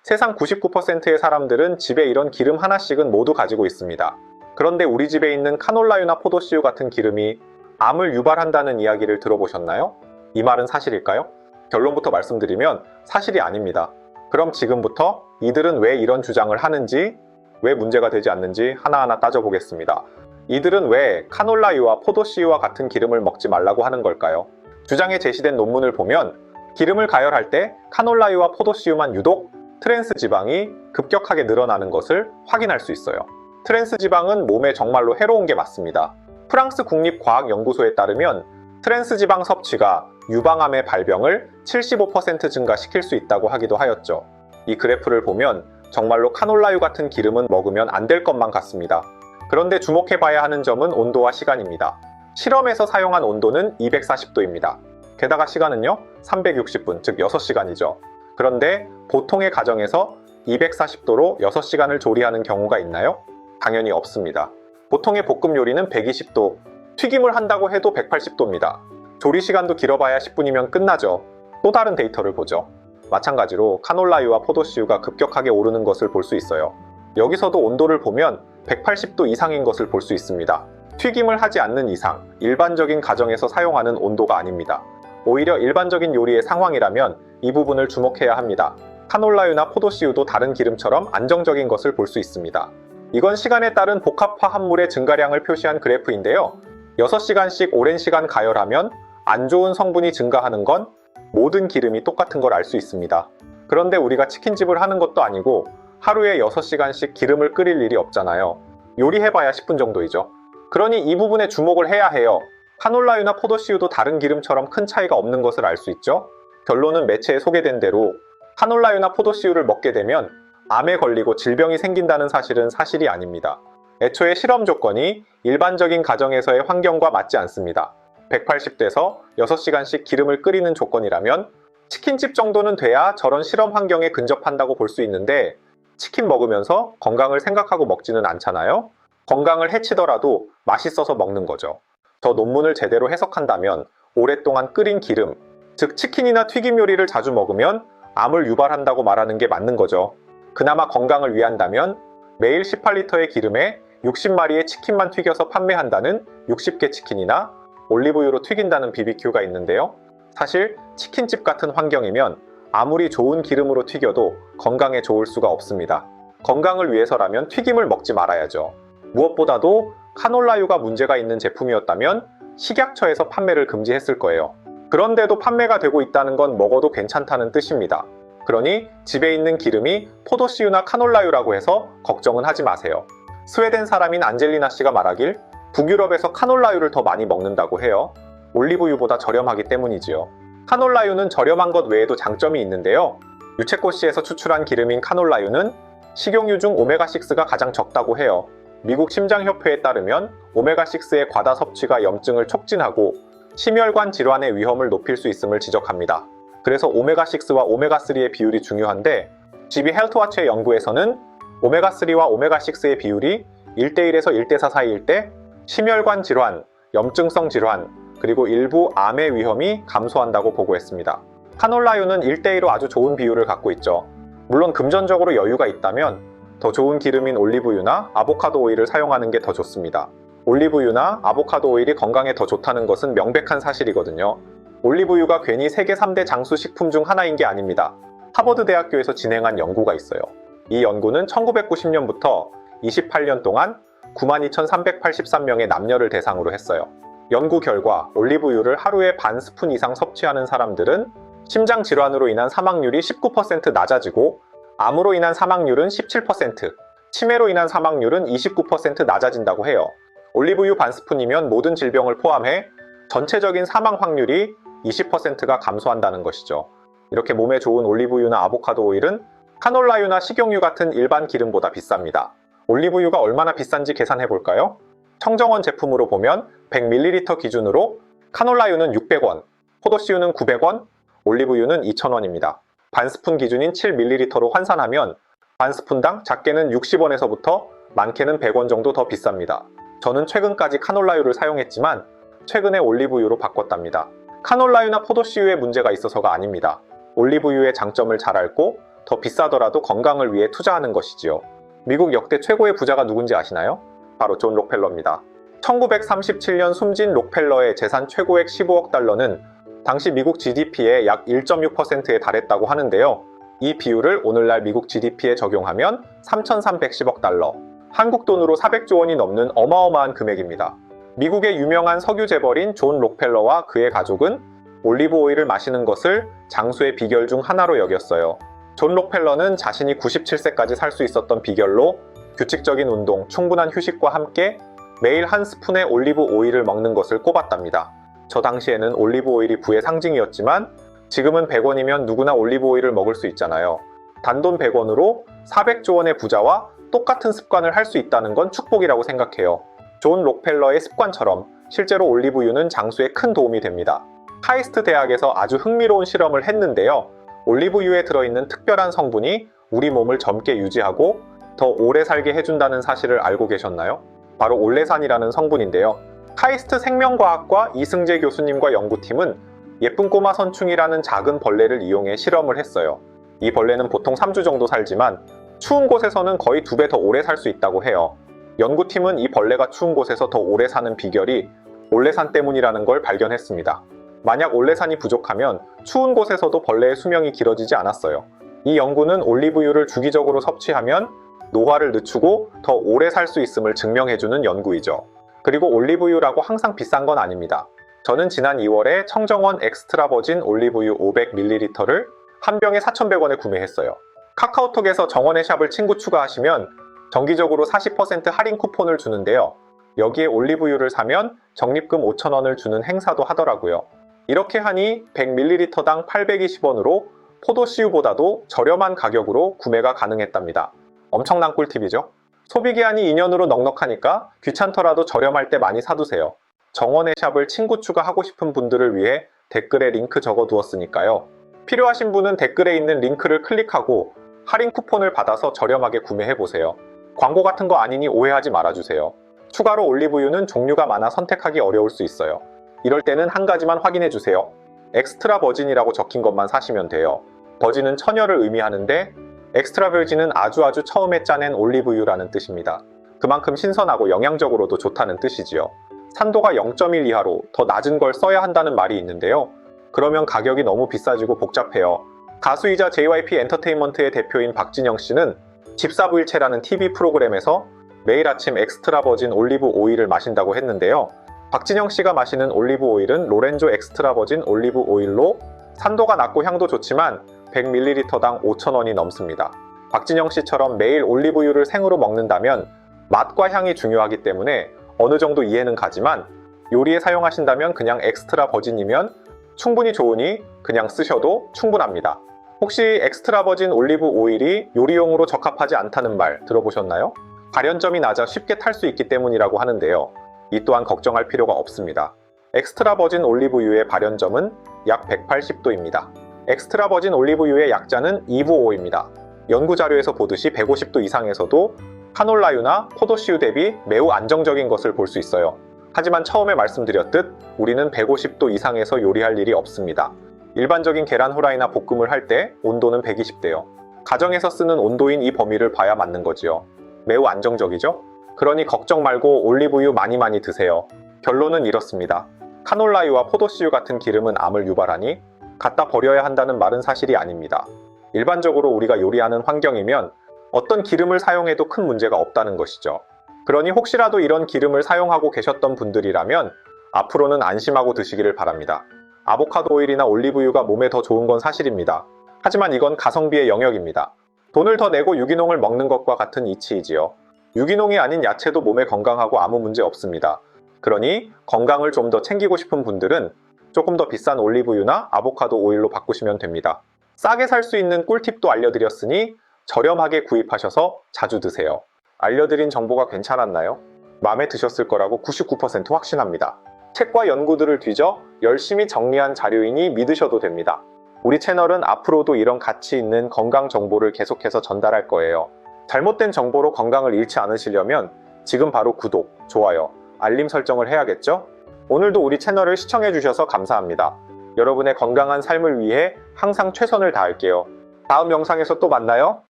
세상 99%의 사람들은 집에 이런 기름 하나씩은 모두 가지고 있습니다. 그런데 우리 집에 있는 카놀라유나 포도씨유 같은 기름이 암을 유발한다는 이야기를 들어보셨나요? 이 말은 사실일까요? 결론부터 말씀드리면 사실이 아닙니다. 그럼 지금부터 이들은 왜 이런 주장을 하는지, 왜 문제가 되지 않는지 하나하나 따져보겠습니다. 이들은 왜 카놀라유와 포도씨유와 같은 기름을 먹지 말라고 하는 걸까요? 주장에 제시된 논문을 보면 기름을 가열할 때 카놀라유와 포도씨유만 유독 트랜스 지방이 급격하게 늘어나는 것을 확인할 수 있어요. 트랜스 지방은 몸에 정말로 해로운 게 맞습니다. 프랑스 국립과학연구소에 따르면 트랜스 지방 섭취가 유방암의 발병을 75% 증가시킬 수 있다고 하기도 하였죠. 이 그래프를 보면 정말로 카놀라유 같은 기름은 먹으면 안 될 것만 같습니다. 그런데 주목해봐야 하는 점은 온도와 시간입니다. 실험에서 사용한 온도는 240도입니다. 게다가 시간은요 360분, 즉 6시간이죠. 그런데 보통의 가정에서 240도로 6시간을 조리하는 경우가 있나요? 당연히 없습니다. 보통의 볶음 요리는 120도, 튀김을 한다고 해도 180도입니다. 조리 시간도 길어봐야 10분이면 끝나죠. 또 다른 데이터를 보죠. 마찬가지로 카놀라유와 포도씨유가 급격하게 오르는 것을 볼 수 있어요. 여기서도 온도를 보면 180도 이상인 것을 볼 수 있습니다. 튀김을 하지 않는 이상 일반적인 가정에서 사용하는 온도가 아닙니다. 오히려 일반적인 요리의 상황이라면 이 부분을 주목해야 합니다. 카놀라유나 포도씨유도 다른 기름처럼 안정적인 것을 볼 수 있습니다. 이건 시간에 따른 복합화 합물의 증가량을 표시한 그래프인데요. 6시간씩 오랜 시간 가열하면 안 좋은 성분이 증가하는 건 모든 기름이 똑같은 걸 알 수 있습니다. 그런데 우리가 치킨집을 하는 것도 아니고 하루에 6시간씩 기름을 끓일 일이 없잖아요. 요리해봐야 10분 정도이죠. 그러니 이 부분에 주목을 해야 해요. 카놀라유나 포도씨유도 다른 기름처럼 큰 차이가 없는 것을 알 수 있죠. 결론은 매체에 소개된 대로 카놀라유나 포도씨유를 먹게 되면 암에 걸리고 질병이 생긴다는 사실은 사실이 아닙니다. 애초에 실험 조건이 일반적인 가정에서의 환경과 맞지 않습니다. 180도에서 6시간씩 기름을 끓이는 조건이라면 치킨집 정도는 돼야 저런 실험 환경에 근접한다고 볼 수 있는데 치킨 먹으면서 건강을 생각하고 먹지는 않잖아요? 건강을 해치더라도 맛있어서 먹는 거죠. 저 논문을 제대로 해석한다면 오랫동안 끓인 기름, 즉 치킨이나 튀김 요리를 자주 먹으면 암을 유발한다고 말하는 게 맞는 거죠. 그나마 건강을 위한다면 매일 18리터의 기름에 60마리의 치킨만 튀겨서 판매한다는 60개 치킨이나 올리브유로 튀긴다는 BBQ가 있는데요. 사실 치킨집 같은 환경이면 아무리 좋은 기름으로 튀겨도 건강에 좋을 수가 없습니다. 건강을 위해서라면 튀김을 먹지 말아야죠. 무엇보다도 카놀라유가 문제가 있는 제품이었다면 식약처에서 판매를 금지했을 거예요. 그런데도 판매가 되고 있다는 건 먹어도 괜찮다는 뜻입니다. 그러니 집에 있는 기름이 포도씨유나 카놀라유라고 해서 걱정은 하지 마세요. 스웨덴 사람인 안젤리나 씨가 말하길 북유럽에서 카놀라유를 더 많이 먹는다고 해요. 올리브유보다 저렴하기 때문이지요. 카놀라유는 저렴한 것 외에도 장점이 있는데요. 유채꽃씨에서 추출한 기름인 카놀라유는 식용유 중 오메가6가 가장 적다고 해요. 미국 심장협회에 따르면 오메가6의 과다 섭취가 염증을 촉진하고 심혈관 질환의 위험을 높일 수 있음을 지적합니다. 그래서 오메가6와 오메가3의 비율이 중요한데 GB 헬스와치의 연구에서는 오메가3와 오메가6의 비율이 1대1에서 1대4 사이일 때 심혈관 질환, 염증성 질환, 그리고 일부 암의 위험이 감소한다고 보고했습니다. 카놀라유는 1대1로 아주 좋은 비율을 갖고 있죠. 물론 금전적으로 여유가 있다면 더 좋은 기름인 올리브유나 아보카도 오일을 사용하는 게 더 좋습니다. 올리브유나 아보카도 오일이 건강에 더 좋다는 것은 명백한 사실이거든요. 올리브유가 괜히 세계 3대 장수 식품 중 하나인 게 아닙니다. 하버드 대학교에서 진행한 연구가 있어요. 이 연구는 1990년부터 28년 동안 92,383명의 남녀를 대상으로 했어요. 연구 결과 올리브유를 하루에 반 스푼 이상 섭취하는 사람들은 심장 질환으로 인한 사망률이 19% 낮아지고 암으로 인한 사망률은 17%, 치매로 인한 사망률은 29% 낮아진다고 해요. 올리브유 반 스푼이면 모든 질병을 포함해 전체적인 사망 확률이 20%가 감소한다는 것이죠. 이렇게 몸에 좋은 올리브유나 아보카도 오일은 카놀라유나 식용유 같은 일반 기름보다 비쌉니다. 올리브유가 얼마나 비싼지 계산해 볼까요? 청정원 제품으로 보면 100ml 기준으로 카놀라유는 600원, 포도씨유는 900원, 올리브유는 2,000원입니다. 반스푼 기준인 7ml로 환산하면 반스푼당 작게는 60원에서부터 많게는 100원 정도 더 비쌉니다. 저는 최근까지 카놀라유를 사용했지만 최근에 올리브유로 바꿨답니다. 카놀라유나 포도씨유에 문제가 있어서가 아닙니다. 올리브유의 장점을 잘 알고 더 비싸더라도 건강을 위해 투자하는 것이지요. 미국 역대 최고의 부자가 누군지 아시나요? 바로 존 록펠러입니다. 1937년 숨진 록펠러의 재산 최고액 15억 달러는 당시 미국 GDP의 약 1.6%에 달했다고 하는데요. 이 비율을 오늘날 미국 GDP에 적용하면 3,310억 달러, 한국 돈으로 400조 원이 넘는 어마어마한 금액입니다. 미국의 유명한 석유 재벌인 존 록펠러와 그의 가족은 올리브 오일을 마시는 것을 장수의 비결 중 하나로 여겼어요. 존 록펠러는 자신이 97세까지 살 수 있었던 비결로 규칙적인 운동, 충분한 휴식과 함께 매일 한 스푼의 올리브 오일을 먹는 것을 꼽았답니다. 저 당시에는 올리브 오일이 부의 상징이었지만 지금은 100원이면 누구나 올리브 오일을 먹을 수 있잖아요. 단돈 100원으로 400조 원의 부자와 똑같은 습관을 할 수 있다는 건 축복이라고 생각해요. 존 록펠러의 습관처럼 실제로 올리브유는 장수에 큰 도움이 됩니다. 카이스트 대학에서 아주 흥미로운 실험을 했는데요. 올리브유에 들어있는 특별한 성분이 우리 몸을 젊게 유지하고 더 오래 살게 해준다는 사실을 알고 계셨나요? 바로 올레산이라는 성분인데요. 카이스트 생명과학과 이승재 교수님과 연구팀은 예쁜 꼬마 선충이라는 작은 벌레를 이용해 실험을 했어요. 이 벌레는 보통 3주 정도 살지만 추운 곳에서는 거의 2배 더 오래 살 수 있다고 해요. 연구팀은 이 벌레가 추운 곳에서 더 오래 사는 비결이 올레산 때문이라는 걸 발견했습니다. 만약 올레산이 부족하면 추운 곳에서도 벌레의 수명이 길어지지 않았어요. 이 연구는 올리브유를 주기적으로 섭취하면 노화를 늦추고 더 오래 살 수 있음을 증명해주는 연구이죠. 그리고 올리브유라고 항상 비싼 건 아닙니다. 저는 지난 2월에 청정원 엑스트라 버진 올리브유 500ml를 한 병에 4,100원에 구매했어요. 카카오톡에서 정원의 샵을 친구 추가하시면 정기적으로 40% 할인 쿠폰을 주는데요. 여기에 올리브유를 사면 적립금 5,000원을 주는 행사도 하더라고요. 이렇게 하니 100ml당 820원으로 포도씨유보다도 저렴한 가격으로 구매가 가능했답니다. 엄청난 꿀팁이죠? 소비기한이 2년으로 넉넉하니까 귀찮더라도 저렴할 때 많이 사두세요. 정원의 샵을 친구 추가하고 싶은 분들을 위해 댓글에 링크 적어두었으니까요. 필요하신 분은 댓글에 있는 링크를 클릭하고 할인 쿠폰을 받아서 저렴하게 구매해보세요. 광고 같은 거 아니니 오해하지 말아주세요. 추가로 올리브유는 종류가 많아 선택하기 어려울 수 있어요. 이럴 때는 한 가지만 확인해주세요. 엑스트라 버진이라고 적힌 것만 사시면 돼요. 버진은 처녀를 의미하는데 엑스트라 버진은 아주 처음에 짜낸 올리브유라는 뜻입니다. 그만큼 신선하고 영양적으로도 좋다는 뜻이지요. 산도가 0.1 이하로 더 낮은 걸 써야 한다는 말이 있는데요. 그러면 가격이 너무 비싸지고 복잡해요. 가수이자 JYP 엔터테인먼트의 대표인 박진영 씨는 집사부일체라는 TV 프로그램에서 매일 아침 엑스트라 버진 올리브 오일을 마신다고 했는데요. 박진영 씨가 마시는 올리브 오일은 로렌조 엑스트라 버진 올리브 오일로 산도가 낮고 향도 좋지만 100ml당 5,000원이 넘습니다. 박진영 씨처럼 매일 올리브유를 생으로 먹는다면 맛과 향이 중요하기 때문에 어느 정도 이해는 가지만 요리에 사용하신다면 그냥 엑스트라 버진이면 충분히 좋으니 그냥 쓰셔도 충분합니다. 혹시 엑스트라 버진 올리브 오일이 요리용으로 적합하지 않다는 말 들어보셨나요? 발연점이 낮아 쉽게 탈 수 있기 때문이라고 하는데요. 이 또한 걱정할 필요가 없습니다. 엑스트라 버진 올리브유의 발연점은 약 180도입니다. 엑스트라 버진 올리브유의 약자는 2부오입니다. 연구자료에서 보듯이 150도 이상에서도 카놀라유나 포도씨유 대비 매우 안정적인 것을 볼 수 있어요. 하지만 처음에 말씀드렸듯 우리는 150도 이상에서 요리할 일이 없습니다. 일반적인 계란 후라이나 볶음을 할 때 온도는 120대요. 가정에서 쓰는 온도인 이 범위를 봐야 맞는 거지요. 매우 안정적이죠? 그러니 걱정 말고 올리브유 많이 드세요. 결론은 이렇습니다. 카놀라유와 포도씨유 같은 기름은 암을 유발하니 갖다 버려야 한다는 말은 사실이 아닙니다. 일반적으로 우리가 요리하는 환경이면 어떤 기름을 사용해도 큰 문제가 없다는 것이죠. 그러니 혹시라도 이런 기름을 사용하고 계셨던 분들이라면 앞으로는 안심하고 드시기를 바랍니다. 아보카도 오일이나 올리브유가 몸에 더 좋은 건 사실입니다. 하지만 이건 가성비의 영역입니다. 돈을 더 내고 유기농을 먹는 것과 같은 이치이지요. 유기농이 아닌 야채도 몸에 건강하고 아무 문제 없습니다. 그러니 건강을 좀 더 챙기고 싶은 분들은 조금 더 비싼 올리브유나 아보카도 오일로 바꾸시면 됩니다. 싸게 살 수 있는 꿀팁도 알려드렸으니 저렴하게 구입하셔서 자주 드세요. 알려드린 정보가 괜찮았나요? 마음에 드셨을 거라고 99% 확신합니다. 책과 연구들을 뒤져 열심히 정리한 자료이니 믿으셔도 됩니다. 우리 채널은 앞으로도 이런 가치 있는 건강 정보를 계속해서 전달할 거예요. 잘못된 정보로 건강을 잃지 않으시려면 지금 바로 구독, 좋아요, 알림 설정을 해야겠죠? 오늘도 우리 채널을 시청해주셔서 감사합니다. 여러분의 건강한 삶을 위해 항상 최선을 다할게요. 다음 영상에서 또 만나요.